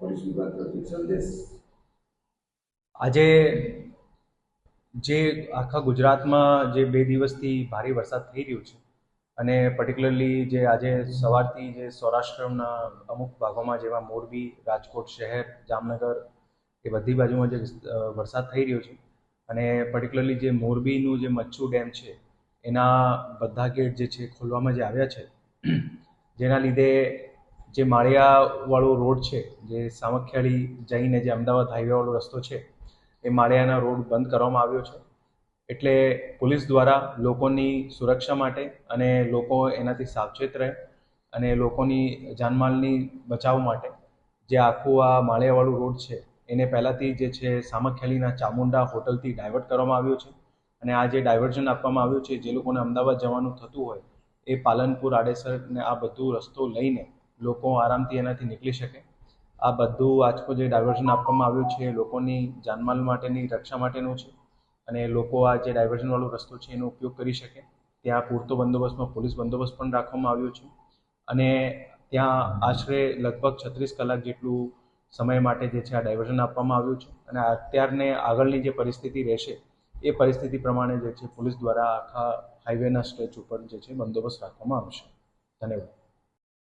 Police વિભાગ તરફથી સંદેશ? આજે જે આખા ગુજરાતમાં જે 2 દિવસથી ભારે વરસાદ થઈ રહ્યો છે અને પર્ટિક્યુલરલી જે આજે સવારથી જે સૌરાષ્ટ્રના અમુક ભાગોમાં જેવા મોરબી, રાજકોટ શહેર, જામનગર એ બધી બાજુમાં જે વરસાદ થઈ રહ્યો છે અને પર્ટિક્યુલરલી જે મોરબીનું જે મચ્છુ ડેમ છે એના બધા ગેટ જે છે ખોલવામાં જે આવ્યા છે, જેના લીધે જે માળિયાવાળો રોડ છે, જે સામખિયાળી જઈને જે અમદાવાદ હાઈવેવાળો રસ્તો છે એ માળિયાના રોડ બંધ કરવામાં આવ્યો છે. એટલે પોલીસ દ્વારા લોકોની સુરક્ષા માટે અને લોકો એનાથી સાવચેત રહે અને લોકોની જાનમાલની બચાવ માટે જે આખું આ માળિયાવાળું રોડ છે એને પહેલાંથી જે છે સામખિયાળીના ચામુંડા હોટલથી ડાયવર્ટ કરવામાં આવ્યો છે અને આ જે ડાયવર્ઝન આપવામાં આવ્યું છે, જે લોકોને અમદાવાદ જવાનું થતું હોય એ પાલનપુર, આડેસર ને આ બધું રસ્તો લઈને લોકો આરામથી એનાથી નીકળી શકે. આ બધું આજકો જે ડાયવર્ઝન આપવામાં આવ્યું છે એ લોકોની જાનમાલ માટેની રક્ષા માટેનું છે અને લોકો આ જે ડાયવર્ઝનવાળો રસ્તો છે એનો ઉપયોગ કરી શકે. ત્યાં પૂરતો બંદોબસ્તમાં પોલીસ બંદોબસ્ત પણ રાખવામાં આવ્યો છે અને ત્યાં આશરે લગભગ 36 કલાક જેટલું સમય માટે જે છે આ ડાયવર્ઝન આપવામાં આવ્યું છે અને અત્યારને આગળની જે પરિસ્થિતિ રહેશે એ પરિસ્થિતિ પ્રમાણે જે છે પોલીસ દ્વારા આખા હાઈવેના સ્ટ્રેચ ઉપર જે છે બંદોબસ્ત રાખવામાં આવશે. ધન્યવાદ.